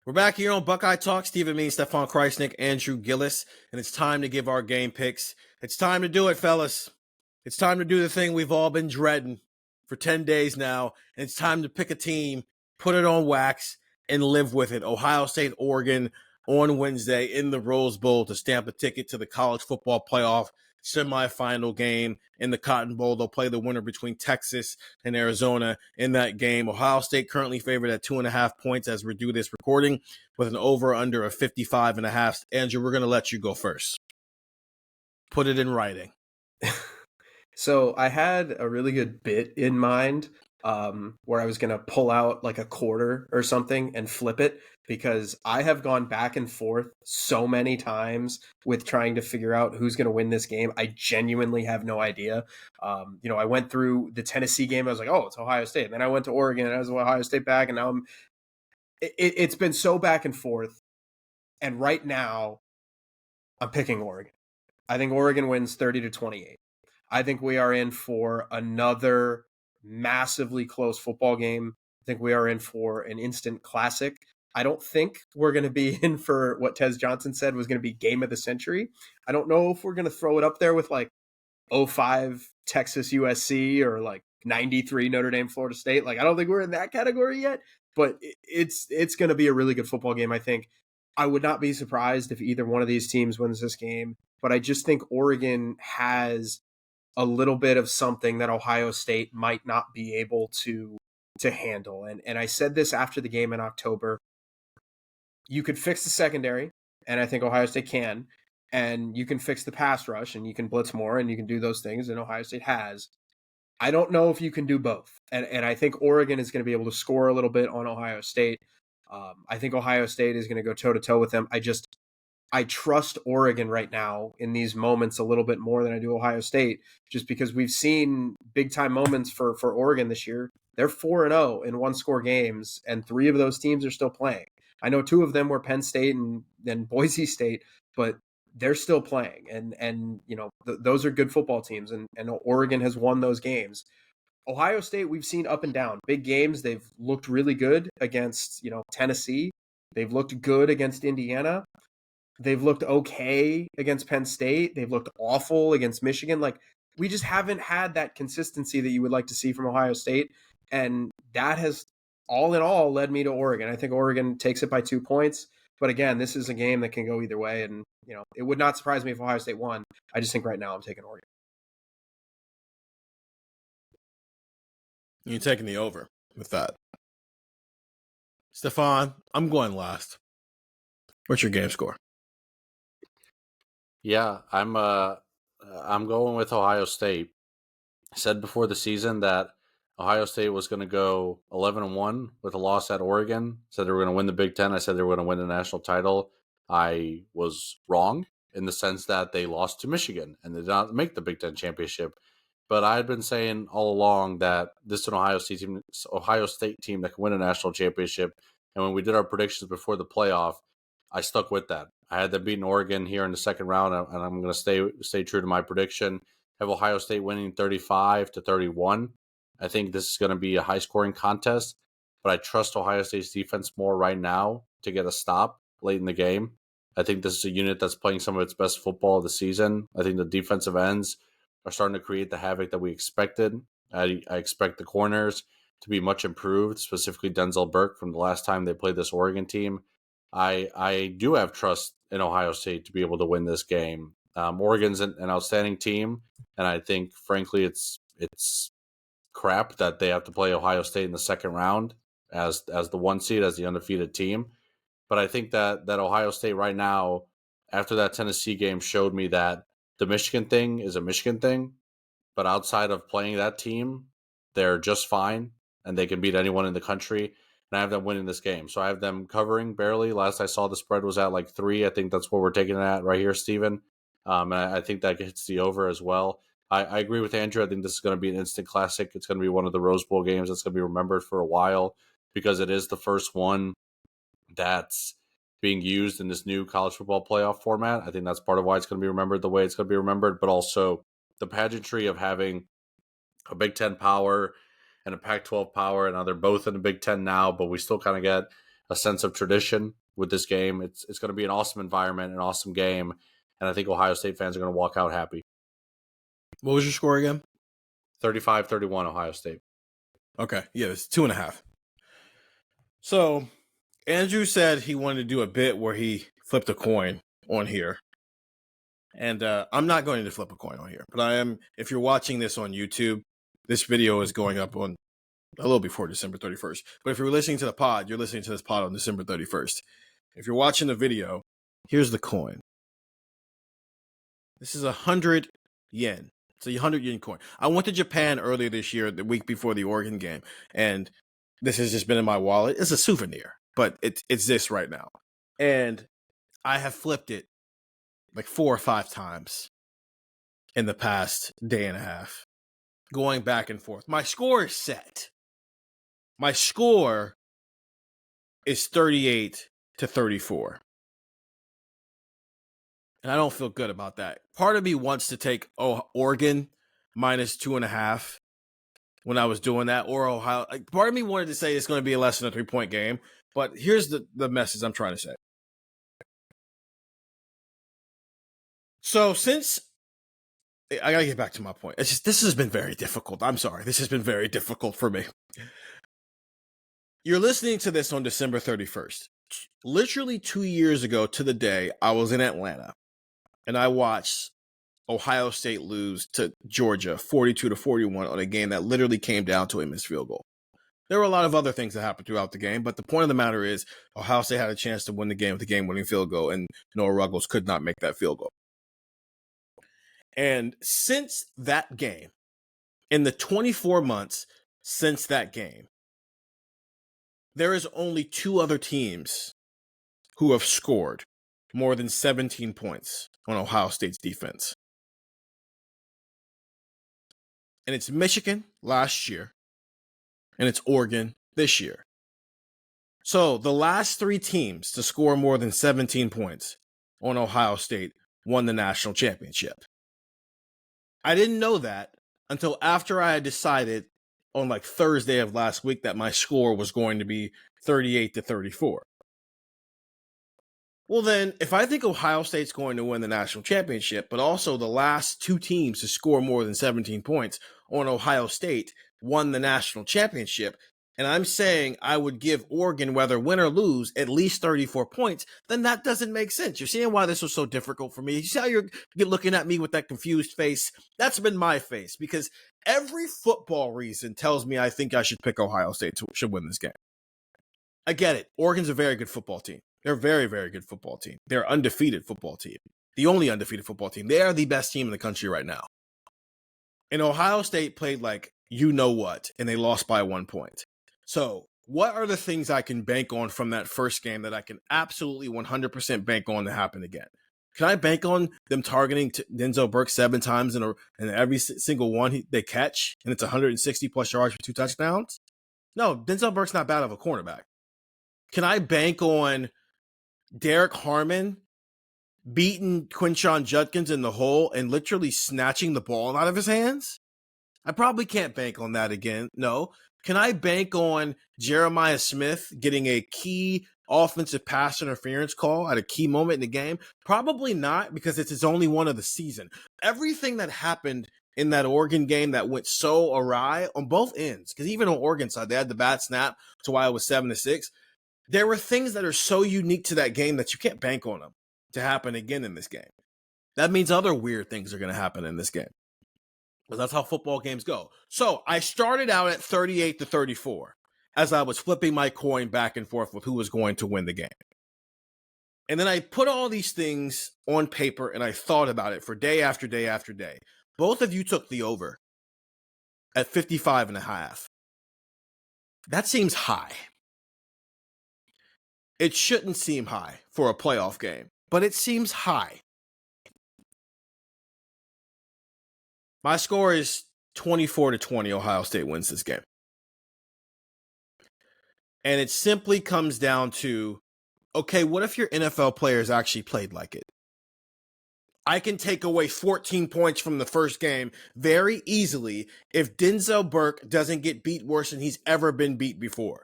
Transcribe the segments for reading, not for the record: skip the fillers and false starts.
We're back here on Buckeye Talk. Stephen Means, Stefan Krajisnik, Andrew Gillis, and it's time to give our game picks. It's time to do it, fellas. It's time to do the thing we've all been dreading for 10 days now, and it's time to pick a team, put it on wax, and live with it. Ohio State, Oregon on Wednesday in the Rose Bowl to stamp a ticket to the college football playoff semifinal game in the Cotton Bowl. They'll play the winner between Texas and Arizona in that game. Ohio State currently favored at 2.5 points as we do this recording with an over-under of 55.5. Andrew, we're going to let you go first. Put it in writing. So I had a really good bit in mind where I was going to pull out like a quarter or something and flip it, because I have gone back and forth so many times with trying to figure out who's going to win this game. I genuinely have no idea. I went through the Tennessee game. I was like, oh, it's Ohio State. And then I went to Oregon and I was Ohio State back. And now it's been so back and forth. And right now I'm picking Oregon. I think Oregon wins 30-28. I think we are in for another massively close football game. I think we are in for an instant classic. I don't think we're going to be in for what Tez Johnson said was going to be game of the century. I don't know if we're going to throw it up there with like 05 Texas USC or like 93 Notre Dame Florida State. Like, I don't think we're in that category yet, but it's going to be a really good football game, I think. I would not be surprised if either one of these teams wins this game, but I just think Oregon has a little bit of something that Ohio State might not be able to handle. And I said this after the game in October. You could fix the secondary, and I think Ohio State can, and you can fix the pass rush, and you can blitz more, and you can do those things, and Ohio State has. I don't know if you can do both. And I think Oregon is going to be able to score a little bit on Ohio State. I think Ohio State is going to go toe-to-toe with them. I trust Oregon right now in these moments a little bit more than I do Ohio State, just because we've seen big-time moments for Oregon this year. They're 4-0 in one-score games, and 3 of those teams are still playing. I know 2 of them were Penn State and Boise State, but they're still playing. And those are good football teams, and Oregon has won those games. Ohio State, we've seen up and down. Big games, they've looked really good against, Tennessee. They've looked good against Indiana. They've looked okay against Penn State. They've looked awful against Michigan. Like, we just haven't had that consistency that you would like to see from Ohio State. And that has, all in all, led me to Oregon. I think Oregon takes it by 2 points. But again, this is a game that can go either way. And, it would not surprise me if Ohio State won. I just think right now I'm taking Oregon. You're taking the over with that. Stefan, I'm going last. What's your game score? Yeah, I'm going with Ohio State. I said before the season that Ohio State was going to go 11-1 with a loss at Oregon. Said they were going to win the Big Ten. I said they were going to win the national title. I was wrong in the sense that they lost to Michigan and they did not make the Big Ten championship. But I had been saying all along that this is an Ohio State team that can win a national championship. And when we did our predictions before the playoff, I stuck with that. I had them beating Oregon here in the second round, and I'm going to stay true to my prediction. Have Ohio State winning 35-31. I think this is going to be a high-scoring contest, but I trust Ohio State's defense more right now to get a stop late in the game. I think this is a unit that's playing some of its best football of the season. I think the defensive ends are starting to create the havoc that we expected. I expect the corners to be much improved, specifically Denzel Burke from the last time they played this Oregon team. I do have trust in Ohio State to be able to win this game. Oregon's an outstanding team, and I think, frankly, it's crap that they have to play Ohio State in the second round as the 1 seed, as the undefeated team. But I think that Ohio State right now, after that Tennessee game, showed me that the Michigan thing is a Michigan thing, but outside of playing that team, they're just fine, and they can beat anyone in the country. And I have them winning this game. So I have them covering barely. Last I saw, the spread was at like 3. I think that's what we're taking it at right here, Steven. And I think that hits the over as well. I agree with Andrew. I think this is going to be an instant classic. It's going to be one of the Rose Bowl games that's going to be remembered for a while because it is the first one that's being used in this new college football playoff format. I think that's part of why it's going to be remembered the way it's going to be remembered, but also the pageantry of having a Big Ten power and a Pac-12 power. And now they're both in the Big Ten now, but we still kind of get a sense of tradition with this game. It's going to be an awesome environment, an awesome game, and I think Ohio State fans are going to walk out happy. What was your score again? 35-31 Ohio State. Okay, yeah, it's 2.5. So Andrew said he wanted to do a bit where he flipped a coin on here. And I'm not going to flip a coin on here, but I am. If you're watching this on YouTube, this video is going up on a little before December 31st. But if you're listening to the pod, you're listening to this pod on December 31st. If you're watching the video, here's the coin. This is 100 yen. It's a 100 yen coin. I went to Japan earlier this year, the week before the Oregon game, and this has just been in my wallet. It's a souvenir, but it's this right now. And I have flipped it like 4 or 5 times in the past day and a half, going back and forth. My score is set. My score is 38-34. And I don't feel good about that. Part of me wants to take Oregon minus 2.5 when I was doing that, or Ohio. Part of me wanted to say it's going to be a less than a 3-point game, but here's the message I'm trying to say. So since I got to get back to my point. It's just, this has been very difficult. I'm sorry. This has been very difficult for me. You're listening to this on December 31st. Literally 2 years ago to the day, I was in Atlanta and I watched Ohio State lose to Georgia 42-41 on a game that literally came down to a missed field goal. There were a lot of other things that happened throughout the game, but the point of the matter is Ohio State had a chance to win the game with a game-winning field goal, and Noah Ruggles could not make that field goal. And since that game, in the 24 months since that game, there is only 2 other teams who have scored more than 17 points on Ohio State's defense. And it's Michigan last year, and it's Oregon this year. So the last 3 teams to score more than 17 points on Ohio State won the national championship. I didn't know that until after I had decided on like Thursday of last week that my score was going to be 38-34. Well, then, if I think Ohio State's going to win the national championship, but also the last 2 teams to score more than 17 points on Ohio State won the national championship, and I'm saying I would give Oregon, whether win or lose, at least 34 points, then that doesn't make sense. You're seeing why this was so difficult for me. You see how you're looking at me with that confused face? That's been my face, because every football reason tells me I think I should pick Ohio State to win this game. I get it. Oregon's a very good football team. They're a very, very good football team. They're an undefeated football team. The only undefeated football team. They are the best team in the country right now. And Ohio State played like you know what, and they lost by 1 point. So what are the things I can bank on from that first game that I can absolutely 100% bank on to happen again? Can I bank on them targeting Denzel Burke 7 times and every single one they catch, and it's 160 plus yards for 2 touchdowns? No, Denzel Burke's not bad of a cornerback. Can I bank on Derek Harmon beating Quinshon Judkins in the hole and literally snatching the ball out of his hands? I probably can't bank on that again. No. Can I bank on Jeremiah Smith getting a key offensive pass interference call at a key moment in the game? Probably not, because it's his only one of the season. Everything that happened in that Oregon game that went so awry on both ends, because even on Oregon side, they had the bad snap to why it was 7-6. There were things that are so unique to that game that you can't bank on them to happen again in this game. That means other weird things are going to happen in this game. But that's how football games go. So I started out at 38-34 as I was flipping my coin back and forth with who was going to win the game. And then I put all these things on paper and I thought about it for day after day after day. Both of you took the over at 55.5. That seems high. It shouldn't seem high for a playoff game, but it seems high. My score is 24-20. Ohio State wins this game. And it simply comes down to, okay, what if your NFL players actually played like it? I can take away 14 points from the first game very easily if Denzel Burke doesn't get beat worse than he's ever been beat before.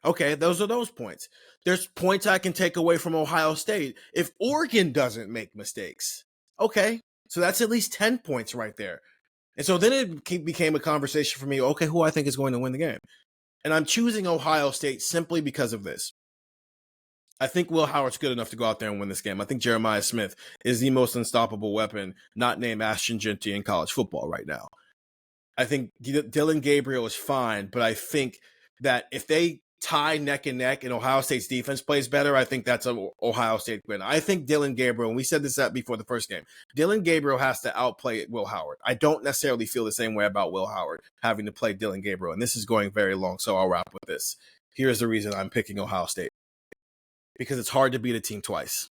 Okay, those are those points. There's points I can take away from Ohio State if Oregon doesn't make mistakes. Okay, so that's at least 10 points right there. And so then it became a conversation for me, okay, who I think is going to win the game. And I'm choosing Ohio State simply because of this. I think Will Howard's good enough to go out there and win this game. I think Jeremiah Smith is the most unstoppable weapon, not named Ashton Jeanty in college football right now. I think Dylan Gabriel is fine, but I think that if they tie neck and neck and Ohio State's defense plays better, I think that's an Ohio State win. I think Dylan Gabriel, and we said this before the first game, Dylan Gabriel has to outplay Will Howard. I don't necessarily feel the same way about Will Howard having to play Dylan Gabriel, and this is going very long, so I'll wrap with this. Here's the reason I'm picking Ohio State. Because it's hard to beat a team twice,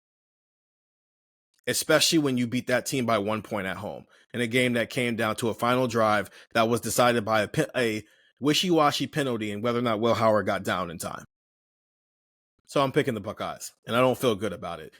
especially when you beat that team by 1 point at home in a game that came down to a final drive that was decided by a wishy-washy penalty and whether or not Will Howard got down in time. So I'm picking the Buckeyes, and I don't feel good about it.